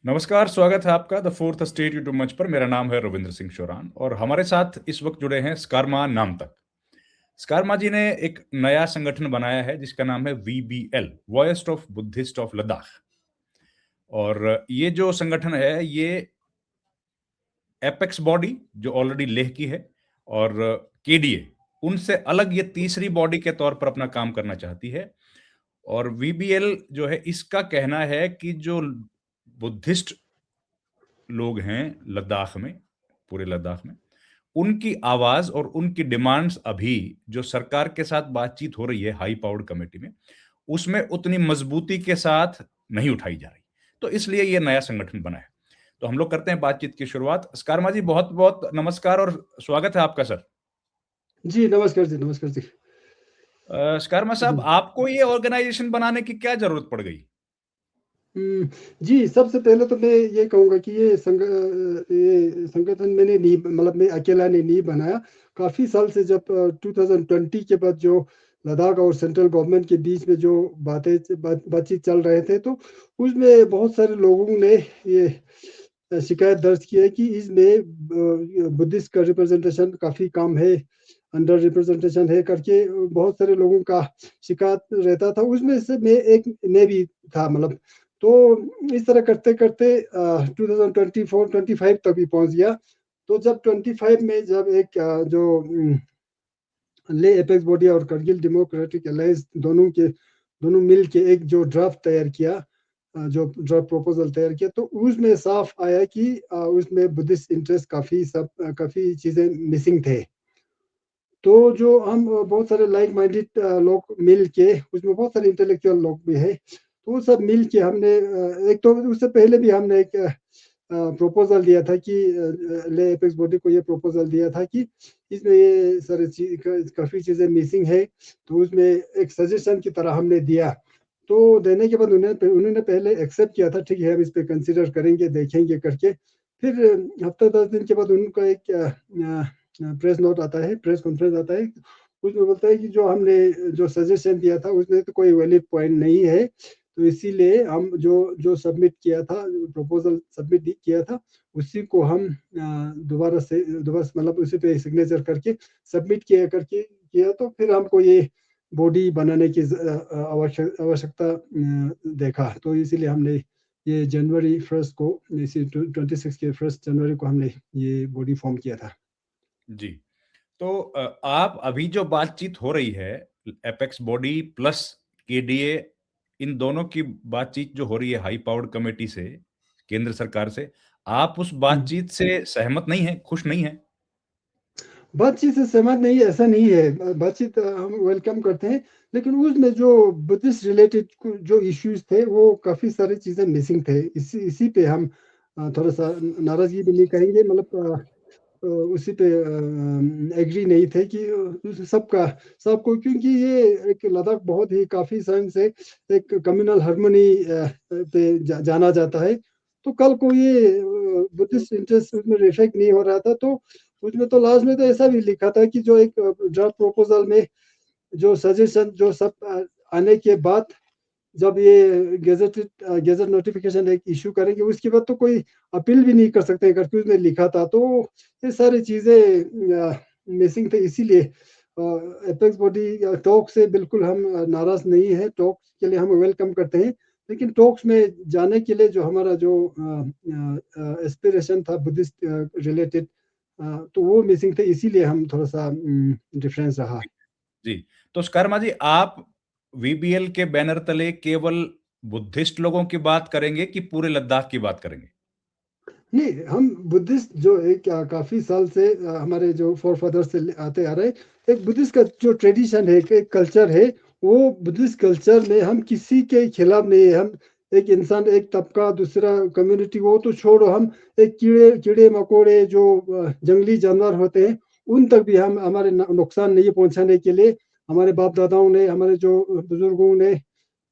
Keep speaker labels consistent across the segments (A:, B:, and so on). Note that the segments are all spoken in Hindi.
A: नमस्कार, स्वागत है आपका द फोर्थ स्टेट यूट्यूब मंच पर। मेरा नाम है रविंद्र सिंह शोरान और हमारे साथ इस वक्त जुड़े हैं स्कारमा नाम तक। स्कारमा जी ने एक नया संगठन बनाया है जिसका नाम है VBL, voice of Buddhist of Ladakh. और ये जो संगठन है ये एपेक्स बॉडी जो ऑलरेडी लेह की है और केडीए उनसे अलग ये तीसरी बॉडी के तौर पर अपना काम करना चाहती है। और वीबीएल जो है इसका कहना है कि जो बुद्धिस्ट लोग हैं लद्दाख में, पूरे लद्दाख में, उनकी आवाज और उनकी डिमांड्स अभी जो सरकार के साथ बातचीत हो रही है हाई पावर्ड कमेटी में, उसमें उतनी मजबूती के साथ नहीं उठाई जा रही। तो इसलिए ये नया संगठन बना है। तो हम लोग करते हैं बातचीत की शुरुआत। स्कारमा जी, बहुत बहुत नमस्कार और स्वागत है आपका सर।
B: जी नमस्कार जी, नमस्कार जी।
A: स्कारमा साहब, आपको ये ऑर्गेनाइजेशन बनाने की क्या जरूरत पड़ गई?
B: जी, सबसे पहले तो मैं ये कहूँगा कि ये संगठन मैंने नहीं, मतलब मैं अकेला ने नहीं बनाया। काफ़ी साल से जब 2020 के बाद जो लद्दाख और सेंट्रल गवर्नमेंट के बीच में जो बातचीत चल रहे थे, तो उसमें बहुत सारे लोगों ने ये शिकायत दर्ज की है कि इसमें बुद्धिस्ट का रिप्रेजेंटेशन काफ़ी कम है, अंडर रिप्रेजेंटेशन है करके बहुत सारे लोगों का शिकायत रहता था। उसमें से मैं भी था, मतलब। तो इस तरह करते करते 2024-25 तक भी पहुंच गया। तो जब 25 में जब एक जो ले एपेक्स बॉडी और करगिल डेमोक्रेटिक अलायंस दोनों मिल के एक जो ड्राफ्ट तैयार किया, जो ड्राफ्ट प्रपोजल तैयार किया, तो उसमें साफ आया कि उसमें बुद्धिस्ट इंटरेस्ट काफ़ी चीज़ें मिसिंग थे। तो जो हम बहुत सारे लाइक माइंडेड लोग मिल के, उसमें बहुत सारे इंटेलेक्चुअल लोग भी है, तो वो सब मिल के हमने एक तो उससे पहले भी हमने एक प्रपोजल दिया था कि ले एपेक्स बॉडी को ये प्रपोजल दिया था कि इसमें ये सारी चीज काफ़ी चीज़ें मिसिंग है। तो उसमें एक सजेशन की तरह हमने दिया। तो देने के बाद उन्होंने पहले एक्सेप्ट किया था, ठीक है हम इस पे कंसिडर करेंगे, देखेंगे करके। फिर हफ्ता 10 दिन के बाद उनका एक प्रेस नोट आता है, प्रेस कॉन्फ्रेंस आता है। उसमें बोलता है कि जो हमने जो सजेशन दिया था उसमें तो कोई वैलिड पॉइंट नहीं है, तो इसीलिए हम जो जो सबमिट किया था, प्रपोजल सबमिट किया था, उसी को हम दोबारा मतलब उसी पे सिग्नेचर करके सबमिट किया। तो फिर हमको ये बॉडी बनाने की आवश्यकता देखा। तो इसीलिए हमने ये जनवरी 1 को, इसी 26 के 1 जनवरी को हमने ये बॉडी फॉर्म किया था।
A: जी। तो आप अभी जो बातचीत हो रही है एपेक्स बॉडी प्लस केडीए, इन दोनों की बातचीत जो हो रही है हाई पावर्ड कमेटी से, केंद्र सरकार से, आप उस बातचीत से सहमत नहीं है, खुश नहीं है?
B: बातचीत से सहमत नहीं है, ऐसा नहीं है। बातचीत हम वेलकम करते हैं, लेकिन उसमें जो बुद्धिस्ट रिलेटेड जो इश्यूज थे वो काफ़ी सारी चीज़ें मिसिंग थे। इसी पे हम थोड़ा सा नाराज़गी भी नहीं कहेंगे, मतलब उसी पे एग्री नहीं थे कि सबको, क्योंकि ये एक लद्दाख बहुत ही काफ़ी समय से एक कम्युनल हार्मनी पे जाना जाता है। तो कल को ये बुद्धिस्ट इंटरेस्ट उसमें रिफ्लेक्ट नहीं हो रहा था। तो उसमें तो लास्ट में तो ऐसा भी लिखा था कि जो एक ड्राफ्ट प्रपोजल में जो सजेशन जो सब आने के बाद, जब ये गेजेट नोटिफिकेशन एक इशू करेंगे, उसके बाद तो कोई अपील भी नहीं कर सकते करके उसमें लिखा था। तो ये सारी चीज़ें मिसिंग थे। इसीलिए एपेक्स बॉडी टॉक से बिल्कुल हम नाराज नहीं है। टॉक के लिए हम वेलकम करते हैं, लेकिन टॉक्स में जाने के लिए जो हमारा जो एस्पिरेशन था बुद्धिस्ट रिलेटेड, तो वो मिसिंग थे। इसीलिए हम थोड़ा सा डिफरेंस रहा।
A: जी। तो शर्मा जी, आप वीबीएल के बैनर तले केवल बुद्धिस्ट लोगों की बात करेंगे कि पूरे लद्दाख की बात करेंगे?
B: नहीं, हम बुद्धिस्ट जो एक काफी साल से हमारे जो फोर फादर से आते आ रहे, एक बुद्धिस्ट का जो ट्रेडिशन है, एक कल्चर है, वो बुद्धिस्ट कल्चर में हम किसी के खिलाफ नहीं है। हम एक इंसान, एक तबका, दूसरा कम्युनिटी, वो तो छोड़ो, हम एक कीड़े मकोड़े जो जंगली जानवर होते हैं, उन तक भी हम हमारे नुकसान नहीं पहुंचाने के लिए, हमारे बाप दादाओं ने, हमारे जो बुजुर्गों ने,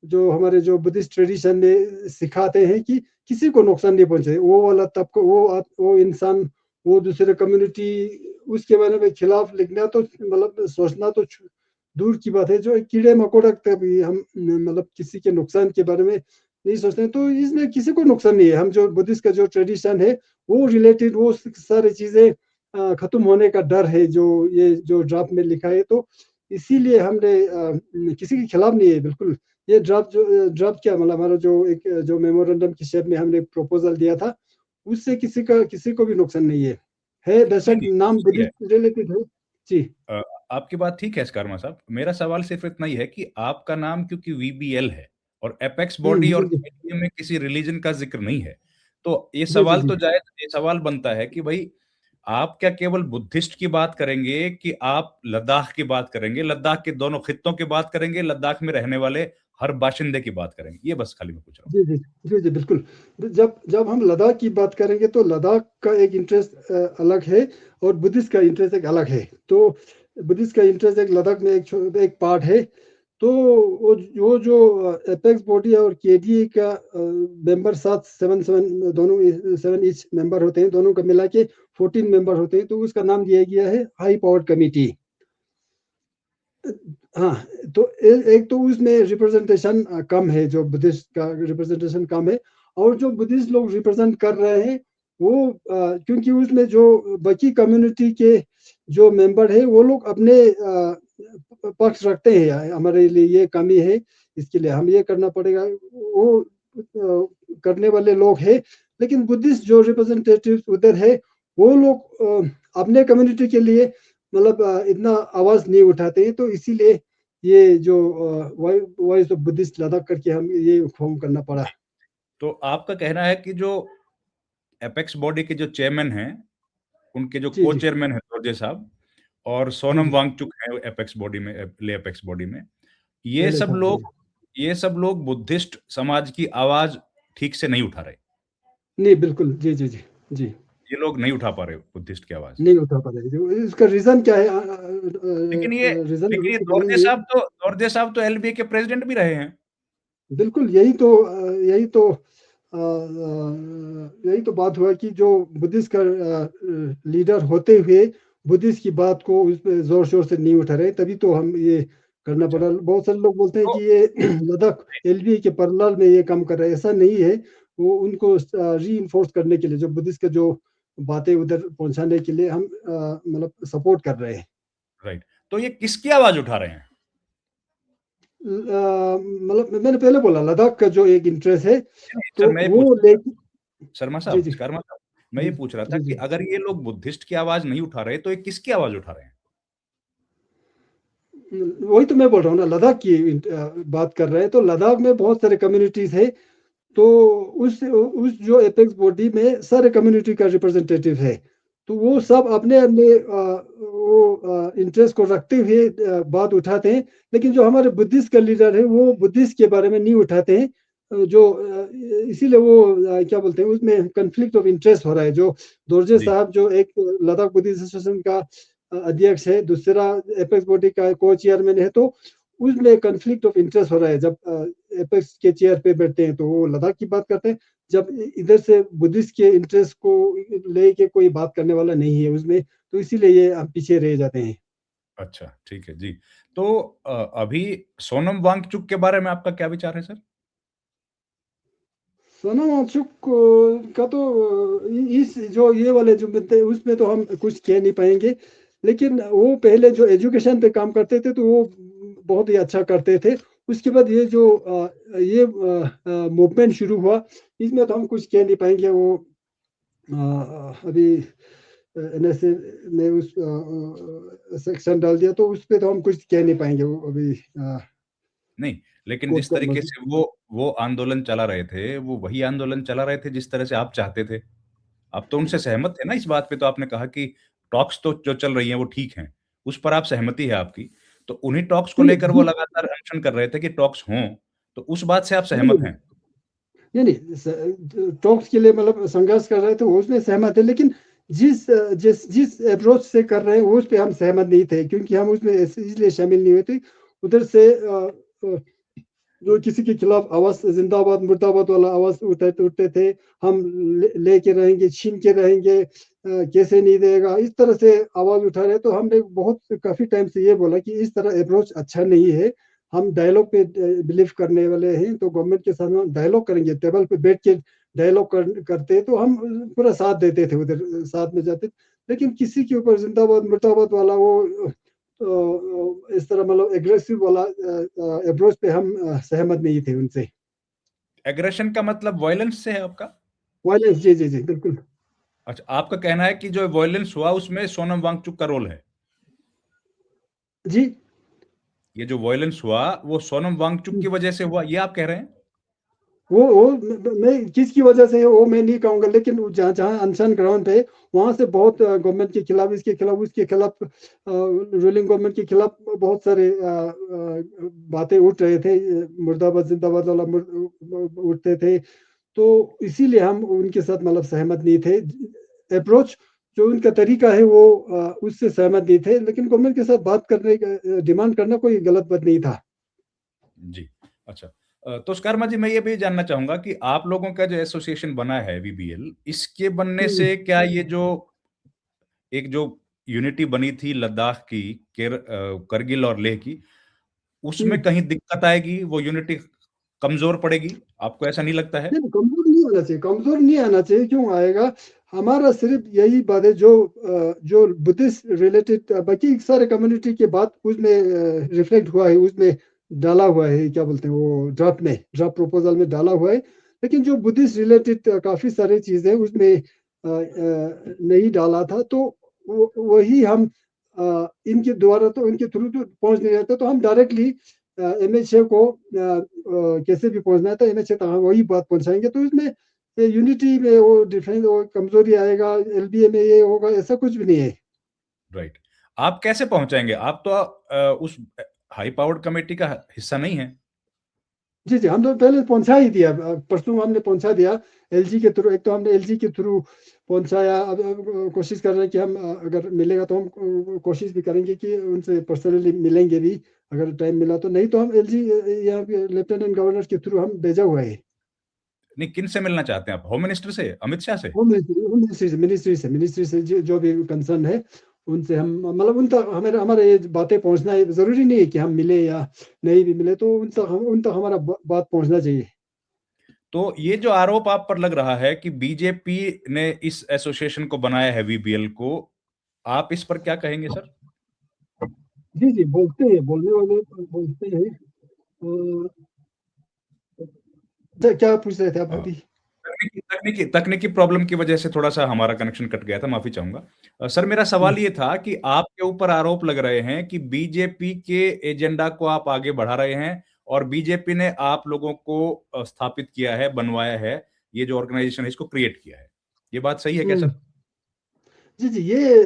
B: जो हमारे जो बुद्धिस्ट ट्रेडिशन में सिखाते हैं कि किसी को नुकसान नहीं पहुंचे। वो वाला तबका, वो इंसान, वो दूसरे कम्युनिटी, उसके बारे में खिलाफ लिखना तो, मतलब सोचना तो दूर की बात है। जो कीड़े मकोड़े तक भी हम, मतलब किसी के नुकसान के बारे में नहीं सोचते हैं, तो इसमें किसी को नुकसान नहीं है। हम जो बुद्धिस्ट का जो ट्रेडिशन है, वो रिलेटेड वो सारी चीज़ें खत्म होने का डर है, जो ये जो ड्राफ्ट में लिखा है, तो इसीलिए हमने किसी के खिलाफ नहीं है बिल्कुल। ये ड्राफ्ट क्या मतलब हमारा जो एक जो मेमोरेंडम की शेप में हमने प्रपोज़ल दिया था, उससे किसी को भी नुकसान नहीं है। है
A: नहीं,
B: बेशक
A: नहीं,
B: नाम
A: सही है।
B: बुद्धिस्ट रिलेटेड है। जी।
A: अ, आपकी बात ठीक है स्कर्मा साहब। मेरा सवाल सिर्फ़ इतना ही है कि आपका नाम क्योंकि वीबीएल है और एपेक्स बॉडी और
B: जी, जी।
A: केटीएम में किसी रिलिजन का ज़िक्र नहीं है। तो ये
B: जी, जी,
A: सवाल
B: जी।
A: तो जायज़ ये सवाल बनता है कि भई आप क्या केवल बुद्धिस्ट की बात करेंगे कि आप लद्दाख की बात करेंगे, लद्दाख के दोनों खित्तों की बात करेंगे, लद्दाख में रहने वाले हर बाशिंदे की बात करेंगे? ये बस खाली मैं पूछ रहा हूँ।
B: जी, जी। जी, जी, बिल्कुल। जब जब हम लद्दाख की बात करेंगे तो लद्दाख का एक इंटरेस्ट अलग है और बुद्धिस्ट का इंटरेस्ट एक अलग है। तो बुद्धिस्ट का इंटरेस्ट एक लद्दाख में एक पार्ट है। तो वो जो एपेक्स बॉडी और केडीए का मेंबर साथ 7 दोनों 7 ईच मेंबर होते हैं, दोनों का मिला के 14 मेंबर होते हैं, तो उसका नाम दिया गया है हाई पावर्ड कमिटी। हाँ, तो एक तो उसमें रिप्रेजेंटेशन कम है, जो बुद्धिस्ट का रिप्रेजेंटेशन कम है, और जो बुद्धिस्ट लोग रिप्रेजेंट कर रहे हैं, वो क्योंकि उसमें जो बाकी कम्युनिटी के जो मेंबर है, वो लोग अपने पक्ष रखते हैं, हमारे लिए ये कमी है, इसके लिए हम ये करना पड़ेगा, वो करने वाले लोग हैं। लेकिन बुद्धिस्ट जो रिप्रेजेंटेटिव उधर है, वो लोग अपने कम्युनिटी के लिए मतलब इतना आवाज़ नहीं उठाते हैं, तो इसीलिए ये जो वॉइस ऑफ बुद्धिस्ट लद्दाख करके हम ये फॉर्म करना पड़ा।
A: तो आपका कहना है कि जो एपेक्स बॉडी के जो चेयरमैन हैं, उनके जो
B: जी, जी।
A: को-चेयरमैन हैं दोरजे साहब और
B: जी,
A: सोनम
B: जी।
A: वांगचुक हैं एपेक्स बॉडी में ले एपेक्स बॉडी में। ये
B: पहले
A: सब
B: साहब, जी।
A: लोग ये सब लोग बुद्धिस्ट समाज की आवाज़ ठीक से नहीं उठा रहे।
B: नहीं, बिल्कुल। जी, जी, जी। जी,
A: ये लोग नहीं उठा पा रहे बुद्धिस्ट की आवाज़।
B: नहीं उठा पा रहे। जो इसका रीज़न क्या है
A: लेकिन ये
B: रीज़न
A: लेकिन ये
B: अगर बोलेंगे,
A: दोरजे साहब तो एलबीए के प्रेज़िडेंट भी रहे हैं।
B: बिल्कुल यही तो बात हुआ कि जो बुद्धिस्ट का लीडर होते हुए बुद्धिस्ट की बात को उस पे ज़ोर-शोर से नहीं उठा रहे, तभी तो हम ये करना
A: अच्छा,
B: पड़ा। बहुत सारे लोग बोलते हैं
A: तो
B: कि ये लद्दाख एलबीए के पैरेलल में ये काम कर रहा है, ऐसा नहीं है। वो उनको रीइन्फोर्स करने के लिए जो बुद्धिस्ट का जो बातें उधर पहुँचाने के लिए हम मतलब सपोर्ट कर रहे हैं।
A: राइट। तो ये किसकी आवाज़ उठा रहे हैं?
B: मतलब मैंने पहले बोला लद्दाख का जो एक इंटरेस्ट है,
A: नहीं, सर
B: तो
A: मैं ये
B: वो
A: पूछ रहा था
B: लेके
A: शर्मा
B: जी, जी।
A: साहब, मैं ये
B: जी,
A: पूछ रहा था
B: जी,
A: कि
B: जी।
A: अगर ये लोग बुद्धिस्ट की आवाज़ नहीं उठा रहे, तो ये किसकी आवाज़ उठा रहे हैं?
B: वही तो मैं बोल रहा हूँ ना, लद्दाख की बात कर रहे हैं, तो लद्दाख में बहुत सारे कम्युनिटीज़ है, तो उस जो एपेक्स बॉडी में सारे कम्युनिटी का रिप्रेजेंटेटिव है। तो वो सब अपने-अपने इंटरेस्ट को रखते हुए बात उठाते हैं, लेकिन जो हमारे बुद्धिस्ट का लीडर है, वो बुद्धिस्ट के बारे में नहीं उठाते हैं। इसीलिए वो क्या बोलते हैं, उसमें कॉन्फ्लिक्ट ऑफ इंटरेस्ट हो रहा है। जो दोरजे
A: जी,
B: साहब जो एक लद्दाख बुद्धिस्ट एसोसिएशन का अध्यक्ष है, दूसरा एपेक्स बॉडी का को-चेयरमैन है, तो उसमें कॉन्फ्लिक्ट ऑफ इंटरेस्ट हो रहा है। जब एपेक्स के चेयर पे बैठते हैं, तो वो लद्दाख की बात करते हैं। जब इधर से बुद्धिस्ट के इंटरेस्ट को लेके कोई बात करने वाला नहीं है उसमें, तो इसीलिए ये हम पीछे रह जाते हैं।
A: अच्छा, ठीक है, जी। तो अभी सोनम वांगचुक के बारे में आपका क्या विचार है सर?
B: सोनम वांगचुक का तो इस जो ये वाले जो मुद्दे उसमें तो हम कुछ कह नहीं पाएँगे। लेकिन वो पहले जो एजुकेशन पे काम करते थे, तो वो बहुत ही अच्छा करते थे। उसके बाद ये जो मूवमेंट शुरू हुआ, इसमें तो हम कुछ कह नहीं पाएँगे। वो अभी एनएसए ने सेक्शन डाल दिया, तो उस पे तो हम कुछ कह नहीं पाएँगे। वो अभी
A: नहीं, लेकिन
B: कोर्ट
A: जिस
B: का
A: तरीके
B: मसला।
A: से वो आंदोलन चला रहे थे, वो वही आंदोलन चला रहे थे जिस तरह से आप चाहते थे। आप तो उनसे सहमत थे ना इस बात पे तो आपने कहा कि टॉक्स तो जो चल रही हैं वो ठीक हैं, उस पर आप सहमति है आपकी। तो उन्हीं टॉक्स को
B: नहीं,
A: लेकर वो
B: नहीं,
A: लगातार अनशन कर रहे थे कि टॉक्स हों, तो उस बात से आप
B: नहीं,
A: सहमत
B: नहीं।
A: हैं।
B: नहीं, नहीं, टॉक्स के लिए मतलब संघर्ष कर रहे थे, उसमें सहमत है, लेकिन जिस अप्रोच से कर रहे हैं, उस पे हम सहमत नहीं थे, क्योंकि हम उसमें इसलिए शामिल नहीं हुए थे। उधर से अ, जो किसी के खिलाफ आवाज़ ज़िंदाबाद, मुर्दाबाद वाला आवाज़ उठाते उठते थे, हम लेके रहेंगे, छीन के रहेंगे, कैसे नहीं देगा, इस तरह से आवाज़ उठा रहे हैं। तो हमने बहुत काफ़ी टाइम से ये बोला कि इस तरह अप्रोच अच्छा नहीं है। हम डायलॉग पे बिलीव करने वाले हैं, तो गवर्नमेंट के साथ हम डायलॉग करेंगे, टेबल पे बैठ के डायलॉग करते तो हम पूरा साथ देते थे, उधर साथ में जाते। लेकिन किसी के ऊपर जिंदाबाद मुर्दाबाद वाला वो इस तरह मतलब एग्रेसिव वाला अप्रोच पे हम सहमत नहीं थे उनसे।
A: एग्रेशन का मतलब वायलेंस से है आपका?
B: वायलेंस, जी जी जी, बिल्कुल।
A: अच्छा, आपका कहना है कि जो वायलेंस हुआ उसमें सोनम वांगचुक का रोल है।
B: जी।
A: ये जो वायलेंस हुआ वो सोनम वांगचुक की वजह से हुआ, ये आप कह रहे हैं?
B: वो मैं किसकी वजह से है वो मैं नहीं कहूँगा, लेकिन वो जहाँ जहाँ अनशन ग्राउंड पे वहाँ से बहुत गवर्नमेंट के खिलाफ, इसके खिलाफ, उसके खिलाफ, रूलिंग गवर्नमेंट के खिलाफ बहुत सारे बातें उठ रहे थे, मुर्दाबाद जिंदाबाद वाला उठते थे। तो इसीलिए हम उनके साथ मतलब सहमत नहीं थे। अप्रोच जो उनका तरीका है वो उससे सहमत नहीं थे, लेकिन गवर्नमेंट के साथ बात करने का डिमांड करना कोई गलत बात नहीं था।
A: जी, अच्छा। तो शर्मा जी, मैं ये भी जानना चाहूँगा कि आप लोगों का जो एसोसिएशन बना है वीबीएल, इसके बनने
B: हम्म,
A: से क्या ये जो एक जो यूनिटी बनी थी लद्दाख की, करगिल और लेह की, उसमें
B: हम्म।
A: कहीं दिक्कत आएगी, वो यूनिटी कमज़ोर पड़ेगी? आपको ऐसा नहीं लगता है?
B: नहीं, कमज़ोर नहीं होना चाहिए, कमज़ोर नहीं आना चाहिए, क्यों आएगा? हमारा सिर्फ़ यही बात है, जो बुद्धिस्ट रिलेटेड बाकी सारे कम्युनिटी के बात उसमें रिफ्लेक्ट हुआ है, उसमें डाला हुआ है, क्या बोलते हैं वो ड्राफ्ट प्रपोज़ल में डाला हुआ है। लेकिन जो बुद्धिस्ट रिलेटेड काफ़ी सारी चीज़ें उसमें नहीं डाला था, तो वो वही हम इनके द्वारा तो इनके थ्रू तो पहुँच नहीं रहा था, तो हम डायरेक्टली एमएचए को कैसे भी पहुँचना है तो एमएचए तक हम वही बात पहुँचाएँगे, तो इसमें यूनिटी में वो डिफरेंस वो कमज़ोरी आएगा, एलबीए में ये होगा, ऐसा कुछ भी नहीं है।
A: राइट। आप कैसे पहुँचाएँगे? आप तो उस हाई पावर्ड कमिटी का हिस्सा नहीं हैं।
B: जी, जी, हम तो पहले पहुँचा ही दिया, परसों हमने पहुँचा दिया एलजी के थ्रू, एक तो हमने एलजी के थ्रू पहुँचाया, अब कोशिश कर रहे हैं कि हम अगर मिलेगा तो हम कोशिश भी करेंगे कि उनसे पर्सनली मिलेंगे भी, अगर टाइम मिला तो, नहीं तो हम एलजी यहाँ पे लेफ्टिनेंट गवर्नर के थ्रू हम भेजा हुआ है।
A: नहीं, किनसे मिलना चाहते हैं आप? होम मिनिस्टर से? अमित शाह से?
B: होम मिनिस्ट्री से जो भी कंसर्न है, उनसे हम मतलब उन तक हमारे हमारे ये बातें पहुँचना है, ज़रूरी नहीं है कि हम मिले या नहीं भी मिले, तो उन तक हमारा बात पहुँचना चाहिए।
A: तो ये जो आरोप आप पर लग रहा है कि बीजेपी ने इस एसोसिएशन को बनाया है वीबीएल को, आप इस पर क्या कहेंगे सर?
B: जी, जी, बोलते हैं, बोलने वाले बोलते हैं। अच्छा, क्या पूछ रहे थे आप
A: हाँ,
B: अभी?
A: तकनीकी तकनीकी प्रॉब्लम की वजह से थोड़ा-सा हमारा कनेक्शन कट गया था, माफ़ी चाहूँगा। सर, मेरा
B: हुँ,
A: सवाल ये था कि आपके ऊपर आरोप लग रहे हैं कि बीजेपी के एजेंडा को आप आगे बढ़ा रहे हैं और बीजेपी ने आप लोगों को स्थापित किया है, बनवाया है, ये जो ऑर्गनाइज़ेशन है इसको क्रिएट किया है। ये बात सही है क्या
B: हुँ।
A: सर?
B: जी, जी, ये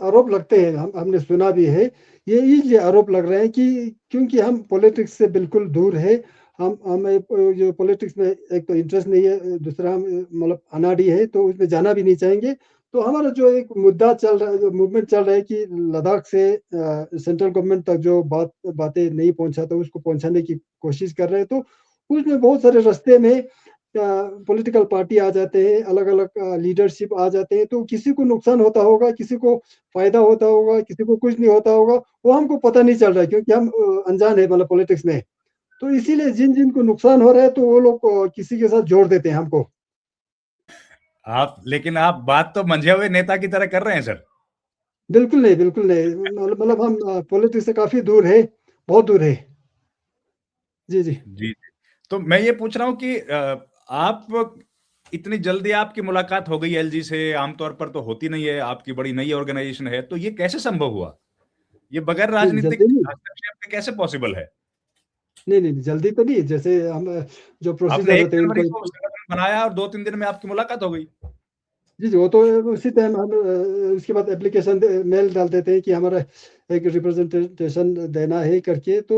B: आरोप लगते हैं, हमने सुना भी है। ये इसलिए आरोप लग रहे हैं कि क्योंकि हम पॉलिटिक्स से बिल्कुल दूर है। हम हमें जो पॉलिटिक्स में एक तो इंटरेस्ट नहीं है, दूसरा हम मतलब अनाड़ी है, तो उसमें जाना भी नहीं चाहेंगे। तो हमारा जो एक मुद्दा चल रहा है, जो मूवमेंट चल रहा है कि लद्दाख से सेंट्रल गवर्नमेंट तक जो बातें नहीं पहुँचाता, उसको पहुँचाने की कोशिश कर रहे हैं। तो उसमें बहुत सारे रास्ते में पॉलिटिकल पार्टी आ जाते हैं, अलग-अलग लीडरशिप आ जाते हैं, तो किसी को नुकसान होता होगा, किसी को फ़ायदा होता होगा, किसी को कुछ नहीं होता होगा, वो हमको पता नहीं चल रहा है, क्योंकि हम अनजान है मतलब पॉलिटिक्स में। तो इसीलिए जिन-जिन को नुकसान हो रहा है, तो वो लोग किसी के साथ जोड़ देते हैं हमको।
A: लेकिन आप बात तो मंझे हुए नेता की तरह कर रहे हैं सर।
B: बिल्कुल नहीं, बिल्कुल नहीं। मतलब हम पॉलिटिक्स से काफ़ी दूर है, बहुत दूर है। जी, जी।
A: जी, जी। तो मैं ये पूछ रहा हूँ कि आप इतनी जल्दी आपकी मुलाकात हो गई एलजी से, आमतौर पर तो होती नहीं है, आपकी बड़ी नई ऑर्गनाइज़ेशन है, तो ये कैसे संभव हुआ? ये बगैर
B: जी, जल्दी
A: राजनीतिक
B: नहीं।
A: हस्तक्षेप के कैसे पॉसिबल है?
B: नहीं, नहीं, जल्दी तो नहीं, जैसे हम जो
A: आपने
B: प्रोसीजर
A: 1
B: होते हैं
A: जनवरी
B: उनको।
A: को संगठन बनाया और 2-3 दिन में आपकी मुलाकात हो गई।
B: जी, जी, वो तो उसी टाइम हम उसके बाद एप्लीकेशन मेल डाल देते हैं कि हमारा एक रिप्रेजेंटेशन देना है करके, तो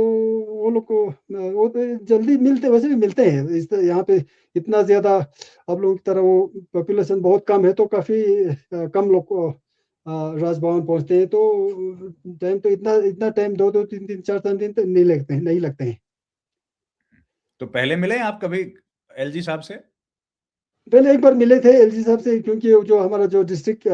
B: वो लोग को वो तो जल्दी मिलते, वैसे भी मिलते हैं। यहाँ पे इतना ज़्यादा आप लोगों की तरह वो पॉपुलेशन बहुत कम है, तो काफ़ी कम लोग को राजभवन पहुँचते हैं, तो टाइम तो इतना इतना टाइम 2-2 3-3 4-4 दिन तो नहीं लगते हैं।
A: तो पहले मिले हैं आप कभी एलजी साहब से?
B: पहले एक बार मिले थे एलजी साहब से, क्योंकि वो जो हमारा जो डिस्ट्रिक्ट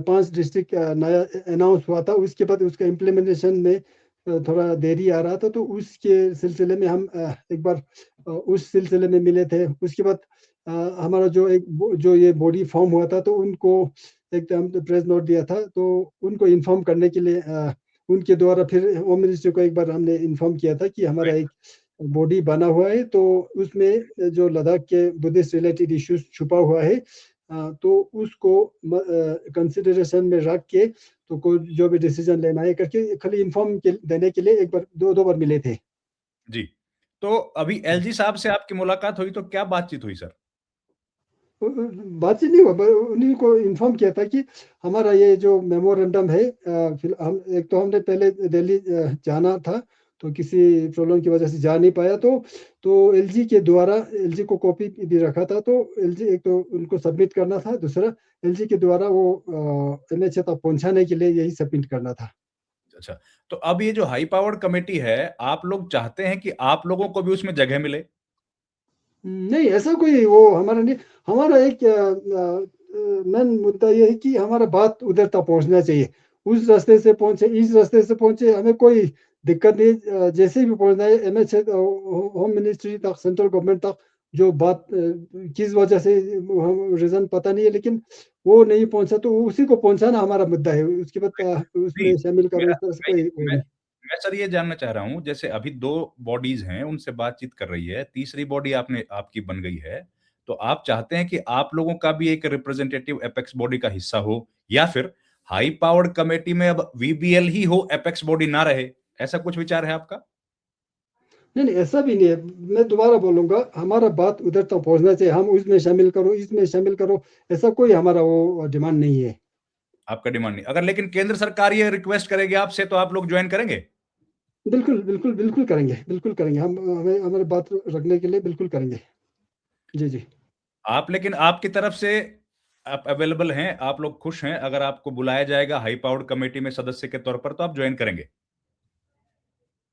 B: 5 डिस्ट्रिक्ट नया अनाउंस हुआ था, उसके बाद उसका इम्प्लीमेंटेशन में थोड़ा देरी आ रहा था, तो उसके सिलसिले में हम एक बार उस सिलसिले में मिले थे। उसके बाद हमारा जो ये बॉडी फॉर्म हुआ था, तो उनको एक हम प्रेस नोट दिया था, तो उनको इन्फॉर्म करने के लिए उनके द्वारा फिर होम मिनिस्ट्री को एक बार हमने इन्फॉर्म किया था कि हमारा एक बॉडी बना हुआ है, तो उसमें जो लद्दाख के बुद्धिस्ट रिलेटेड इश्यूज छुपा हुआ है, तो उसको कंसिडरेशन में रख के तो कोई जो भी डिसीजन लेना है करके खाली इन्फॉर्म देने के लिए एक बार दो बार मिले थे।
A: जी। तो अभी एलजी साहब से आपकी मुलाकात हुई तो क्या बातचीत हुई सर?
B: बातचीत नहीं हुआ, उन्हीं को इन्फॉर्म किया था कि हमारा ये जो मेमोरेंडम है, फिर हम एक तो हमने पहले दिल्ली जाना था, तो किसी प्रॉब्लम की वजह से जा नहीं पाया, तो एलजी के द्वारा एलजी को कॉपी भी रखा था, तो एलजी एक तो उनको सबमिट करना था, दूसरा एलजी के द्वारा वो एमएचए तक पहुंचाने के लिए यही सबमिट करना था।
A: अच्छा, तो अब ये जो हाई पावर्ड कमेटी है, आप लोग चाहते हैं कि आप लोगों को भी उसमें जगह मिले?
B: नहीं, ऐसा कोई वो हमारा नहीं। हमारा एक मेन मुद्दा ये है कि हमारा बात उधर तक पहुँचना चाहिए। उस रास्ते से पहुँचे, इस रास्ते से पहुँचे, हमें कोई दिक्कत नहीं। जैसे भी पहुँचना है एमएचए होम मिनिस्ट्री तक, सेंट्रल गवर्नमेंट तक, जो बात किस वजह से हम रीज़न पता नहीं है, लेकिन वो नहीं पहुँचा, तो उसी को पहुँचाना हमारा मुद्दा है। उसके बाद
A: नहीं,
B: उसमें शामिल करो,
A: मेरा
B: इस तरह से
A: मैं
B: कोई वो
A: मैं
B: नहीं।
A: मैं सर ये जानना चाह रहा हूँ, जैसे अभी 2 बॉडीज़ हैं, उनसे बातचीत कर रही है, तीसरी बॉडी आपकी बन गई है, तो आप चाहते हैं कि आप लोगों का भी एक रिप्रेजेंटेटिव एपेक्स बॉडी का हिस्सा हो या फिर हाई पावर्ड कमेटी में अब वीबीएल ही हो, एपेक्स बॉडी ना रहे, ऐसा कुछ विचार है आपका?
B: नहीं, नहीं, ऐसा भी नहीं है। मैं दोबारा बोलूँगा, हमारा बात उधर तक पहुँचना चाहिए। हम उसमें शामिल करो, इसमें शामिल करो, ऐसा कोई हमारा वो डिमांड नहीं है।
A: आपका डिमांड नहीं। अगर लेकिन केंद्र सरकार ये रिक्वेस्ट करेगी आपसे तो आप लोग जॉइन करेंगे?
B: बिल्कुल, बिल्कुल, बिल्कुल करेंगे, बिल्कुल करेंगे। हम हमें हमारी बात रखने के लिए बिल्कुल करेंगे। जी, जी।
A: आप लेकिन आपकी तरफ से आप अवेलेबल हैं, आप लोग खुश हैं, अगर आपको बुलाया जाएगा हाई पावर्ड कमेटी में सदस्य के तौर पर तो आप जॉइन करेंगे?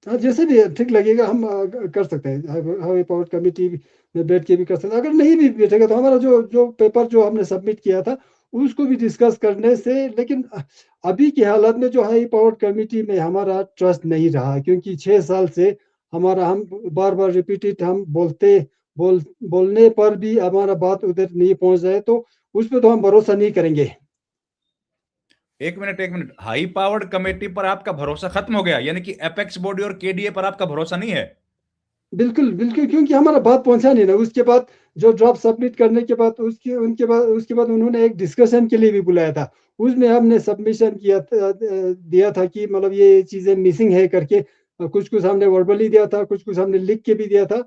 B: हाँ, जैसे भी ठीक लगेगा हम कर सकते हैं। हाई पावर कमिटी में बैठ के भी कर सकते हैं। अगर नहीं भी बैठेगा तो हमारा जो जो पेपर जो हमने सबमिट किया था, उसको भी डिस्कस करने से, लेकिन अभी की हालत में जो हाई पावर कमिटी में हमारा ट्रस्ट नहीं रहा, क्योंकि 6 साल से हमारा हम बार-बार रिपीटेड हम बोलने पर भी हमारा बात उधर नहीं पहुँच रहा है, तो उसपे तो हम भरोसा नहीं करेंगे।
A: 1 minute, 1 minute. High powered committee पर आपका भरोसा खत्म हो गया, यानी कि एपेक्स बॉडी और केडीए पर आपका भरोसा नहीं है?
B: बिल्कुल, बिल्कुल, क्योंकि हमारा बात पहुँचा नहीं ना। उसके बाद जो ड्राफ्ट सबमिट करने के बाद उसके बाद उन्होंने एक डिस्कशन के लिए भी बुलाया था। उसमें हमने सबमिशन किया था, दिया था कि मतलब ये चीज़ें मिसिंग है करके, कुछ-कुछ हमने वर्बली दिया था, कुछ-कुछ हमने लिख के भी दिया था।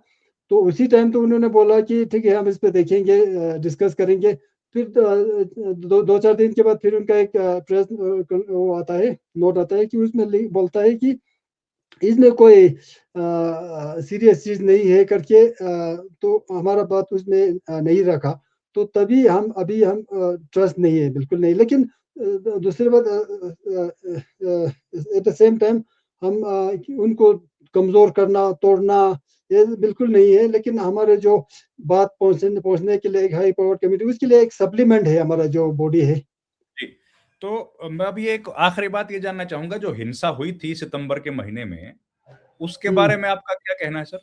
B: तो उसी टाइम तो उन्होंने बोला कि ठीक है, हम इस पे देखेंगे, डिस्कस करेंगे। फिर 2-4 दिन के बाद फिर उनका एक प्रेस वो आता है, नोट आता है कि उसमें बोलता है कि इसमें कोई सीरियस चीज़ नहीं है करके, तो हमारा बात उसमें नहीं रखा। तो तभी हम अभी हम ट्रस्ट नहीं है, बिल्कुल नहीं। लेकिन दूसरी बात, एट द सेम टाइम हम कि उनको कमज़ोर करना, तोड़ना, ये बिल्कुल नहीं है। लेकिन हमारे जो बात पहुँचने पहुँचने के लिए एक हाई पावर कमिटी, उसके लिए एक सप्लीमेंट है हमारा जो बॉडी है।
A: जी। तो मैं अभी एक आखिरी बात ये जानना चाहूँगा, जो हिंसा हुई थी सितंबर के महीने में, उसके
B: हुँ।
A: बारे में आपका क्या कहना है सर?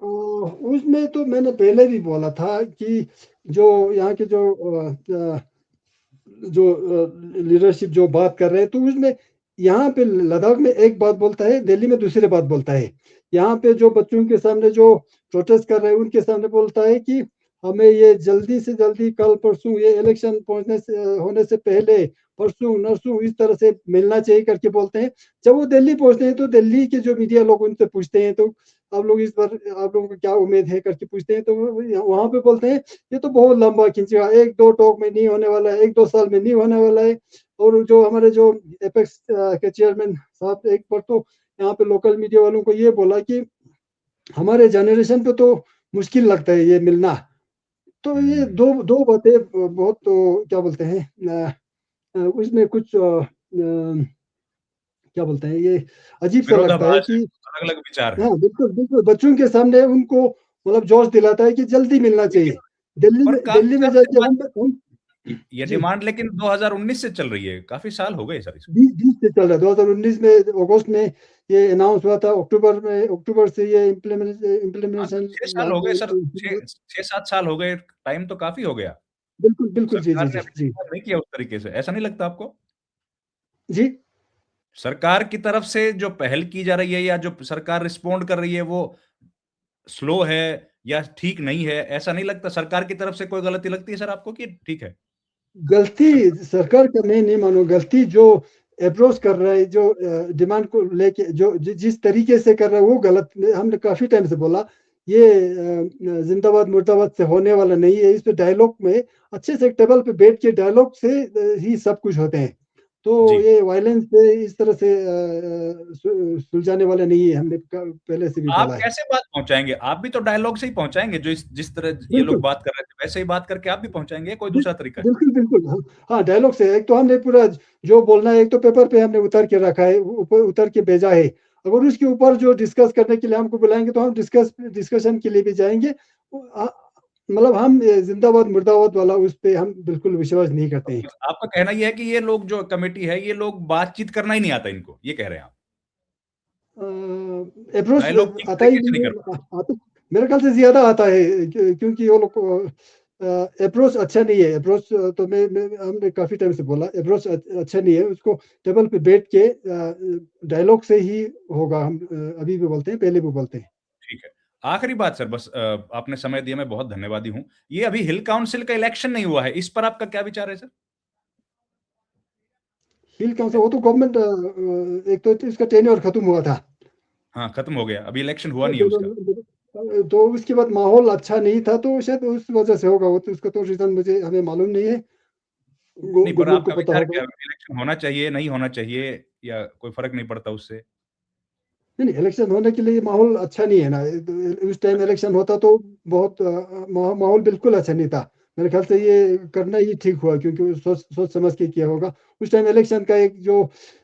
B: उसमें तो मैंने पहले भी बोला था कि जो यहाँ के जो लीडरशिप जो बात कर रहे हैं, तो उसमें यहाँ पे लद्दाख में एक बात बोलता है, दिल्ली में दूसरी बात बोलता है। यहाँ पे जो बच्चों के सामने जो प्रोटेस्ट कर रहे हैं, उनके सामने बोलता है कि हमें ये जल्दी से जल्दी कल परसों ये इलेक्शन पहुँचने से होने से पहले परसों नरसों इस तरह से मिलना चाहिए करके बोलते हैं। जब वो दिल्ली पहुँचते हैं, तो दिल्ली के जो मीडिया लोग उनसे पूछते हैं, तो आप लोग इस बार आप लोगों को क्या उम्मीद है करके पूछते हैं, तो वो वहाँ पे बोलते हैं ये तो बहुत लंबा खींचेगा, 1-2 टॉक में नहीं होने वाला है, 1-2 साल में नहीं होने वाला है। और जो हमारे जो एपेक्स के चेयरमैन साहब एक बार तो यहाँ पे लोकल मीडिया वालों को ये बोला कि हमारे जनरेशन पे तो मुश्किल लगता है ये मिलना। तो ये
A: हुँ।
B: 2 2 बातें बहुत तो क्या बोलते हैं, उसमें कुछ क्या बोलते हैं, ये अजीब-सा लगता है
A: विरोधाभास है,
B: कि
A: अलग-अलग विचार हैं।
B: हाँ, बिल्कुल, बिल्कुल, बच्चों के सामने उनको मतलब जोश दिलाता है कि जल्दी मिलना
A: देखिए,
B: चाहिए। दिल्ली
A: पर
B: में
A: काफ़ी
B: दिल्ली में
A: सालों से
B: जाके
A: बात
B: हम
A: ये
B: जी,
A: डिमांड लेकिन 2019 से चल रही है, काफ़ी साल हो गए सर इसको।
B: 20 से चल रहा है। 2019 में अगस्त में ये अनाउंस हुआ था, अक्टूबर से ये
A: हाँ, तो
B: इम्प्लीमेंटेशन
A: 6 साल हो गए सर, 6-7 साल हो गए, टाइम तो काफ़ी हो गया।
B: बिल्कुल, बिल्कुल। जी,
A: सरकार
B: जी,
A: ने
B: जी,
A: अभी तक
B: जी।
A: काम नहीं किया उस तरीके से, ऐसा नहीं लगता आपको?
B: जी।
A: सरकार की तरफ से जो पहल की जा रही है या जो सरकार रिस्पॉन्ड कर रही है वो स्लो है या ठीक नहीं है, ऐसा नहीं लगता? सरकार की तरफ से कोई गलती लगती है सर आपको कि ठीक है?
B: गलती
A: सरकार
B: सरकार का मैं नहीं मानूँ, गलती जो अप्रोच कर रहा है, जो डिमांड को लेके जो जिस तरीके से कर रहा है वो गलत। हमने काफ़ी टाइम से बोला, ये ज़िंदाबाद मुर्दाबाद से होने वाला नहीं है। इस पे डायलॉग में अच्छे से एक टेबल पे बैठ के डायलॉग से ही सब कुछ होते हैं। तो
A: जी।
B: ये वायलेंस से इस तरह से सुलझाने वाला नहीं है, हमने पहले से भी
A: आप
B: बोला है।
A: कैसे बात पहुँचाएँगे? आप भी तो डायलॉग से ही पहुँचाएँगे, जो जिस तरह ये लोग
B: बिल्कुल।
A: बात कर रहे थे, वैसे ही बात करके आप भी पहुँचाएँगे, कोई
B: बिल
A: दूसरा तरीका है?
B: बिल्कुल, बिल्कुल। हाँ, हाँ, डायलॉग से एक तो हमने पूरा जो बोलना है, एक तो पेपर पे हमने उतार के रखा है, ऊपर उतार के भेजा है। अगर उसके ऊपर जो डिस्कस करने के लिए हमको बुलाएँगे तो हम डिस्कशन के लिए भी जाएँगे। मतलब हम ज़िंदाबाद मुर्दाबाद वाला उस पे हम बिल्कुल विश्वास नहीं करते हैं।
A: आपका कहना ये है कि ये लोग जो कमिटी है, ये लोग बातचीत करना ही नहीं आता इनको, ये कह रहे हैं आप?
B: अप्रोच
A: डायलॉग ठीक
B: आता ही
A: तरीके से
B: नहीं
A: नहीं
B: है।
A: कर पाते।
B: आता मेरे ख्याल से ज़्यादा आता है, क्योंकि वो लोग को अप्रोच अच्छा नहीं है। अप्रोच तो मैं हमने काफ़ी टाइम से बोला, अप्रोच अच्छा नहीं है। उसको टेबल पे बैठ के डायलॉग से ही होगा। हम अभी भी बोलते हैं, पहले भी बोलते हैं।
A: ठीक है। आखिरी बात सर बस आपने समय दिया, मैं बहुत धन्यवादी हूँ। ये अभी हिल काउंसिल का इलेक्शन नहीं हुआ है, इस पर आपका क्या विचार है सर?
B: हिल काउंसिल वो तो गवर्नमेंट एक तो इसका टेन्योर खत्म हुआ था।
A: हाँ, खत्म हो गया, अभी इलेक्शन हुआ
B: तो
A: नहीं है उसका।
B: तो उसके बाद माहौल अच्छा नहीं था, तो शायद उस वजह से होगा। वो तो उसका तो रीज़न हमें मालूम नहीं है।
A: नहीं, पर
B: गवर्नमेंट को
A: आपका
B: पता
A: विचार
B: होगा।
A: क्या है? इलेक्शन होना चाहिए, नहीं होना चाहिए या कोई फ़र्क नहीं पड़ता उससे?
B: नहीं, नहीं, इलेक्शन होने के लिए माहौल अच्छा नहीं है ना। उस टाइम
A: अच्छा,
B: इलेक्शन होता तो बहुत माहौल बिल्कुल अच्छा नहीं था। मेरे ख्याल से ये करना ही ठीक हुआ, क्योंकि वो सोच सोच समझ के किया होगा। उस टाइम इलेक्शन का एक जो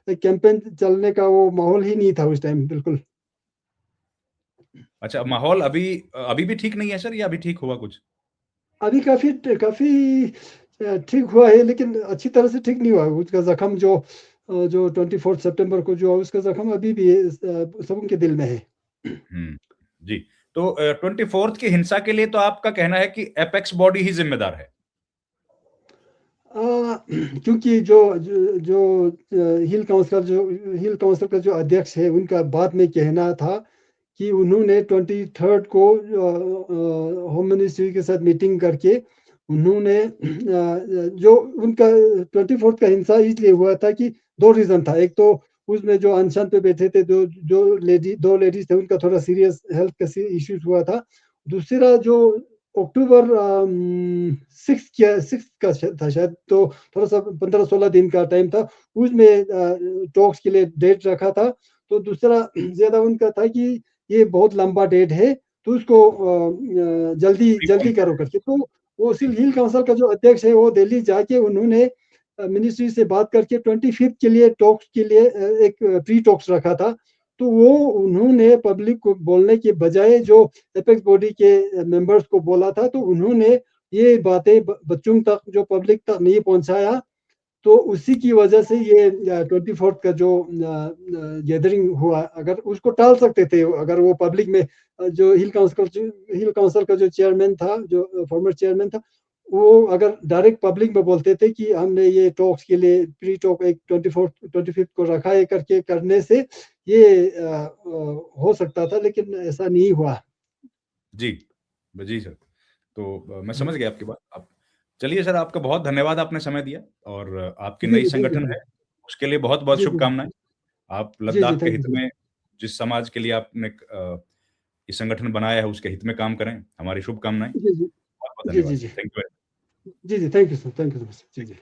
B: कैंपेन चलने का वो माहौल ही नहीं था उस टाइम बिल्कुल।
A: अच्छा माहौल अभी भी ठीक नहीं है सर या अभी ठीक हुआ कुछ?
B: अभी काफ़ी काफ़ी ठीक हुआ है, लेकिन अच्छी तरह से ठीक नहीं हुआ। उसका ज़ख्म जो 24 सितंबर को जो उसका ज़ख्म अभी भी सबों के दिल में है।
A: हुँ, जी। तो 24th की हिंसा के लिए तो आपका कहना है कि एपेक्स बॉडी ही ज़िम्मेदार है।
B: अ, क्योंकि हिल काउंसिल का जो अध्यक्ष है, उनका बाद में कहना था कि उन्होंने 23rd को होम मिनिस्ट्री के साथ मीटिंग करके उन्होंने जो उनका 24th का हिंसा इसलिए हुआ था कि 2 रीज़न था। एक तो उसमें जो अनशन पे बैठे थे, जो जो 2 लेडीज़ थे, उनका थोड़ा सीरियस हेल्थ का इश्यूज़ हुआ था। दूसरा जो अक्टूबर 6 का था शायद, तो थोड़ा-सा 15-16 दिन का टाइम था। उसमें टॉक्स के लिए डेट रखा था। तो दूसरा ज़्यादा उनका था कि ये बहुत लंबा डेट है, तो उसको जल्दी
A: प्रीपोन
B: जल्दी
A: कर
B: करो
A: रहे हैं।
B: करके। तो वो
A: जी,
B: हिल काउंसिल का जो अध्यक्ष है, वो दिल्ली जाके उन्होंने मिनिस्ट्री से बात करके 25th के लिए टॉक्स के लिए एक प्री टॉक्स रखा था। तो वो उन्होंने पब्लिक को बोलने के बजाय जो एपेक्स बॉडी के मेंबर्स को बोला था, तो उन्होंने ये बातें बच्चों तक, जो पब्लिक तक नहीं पहुँचाया। तो उसी की वजह से ये 24th का जो गैदरिंग हुआ, अगर उसको टाल सकते थे, अगर वो पब्लिक में जो हिल काउंसिल का जो चेयरमैन था, जो फॉर्मर चेयरमैन था, वो अगर डायरेक्ट पब्लिक में बोलते थे कि हमने ये टॉक्स के लिए प्री टॉक एक 25th को रखा है करके करने से ये हो सकता था, लेकिन ऐसा नहीं हुआ।
A: जी। जी सर। तो मैं
B: जी,
A: समझ गया आपकी बात। आप चलिए सर आपका बहुत धन्यवाद आपने समय दिया और आपकी
B: जी,
A: नई
B: जी, थैंक यू,
A: संगठन
B: थैंक
A: है, उसके लिए बहुत-बहुत
B: जी, जी,
A: शुभकामनाएँ। आप
B: जी, जी,
A: लद्दाख के
B: थैंक
A: हित
B: यू,
A: में जिस समाज के लिए आपने ये संगठन बनाया है उसके हित में काम करें, हमारी शुभकामनाएँ।
B: जी, जी,
A: बहुत-बहुत
B: जी, जी,
A: धन्यवाद।
B: जी,
A: थैंक यू।
B: जी, जी, thank you sir, thank you so much. जी, जी।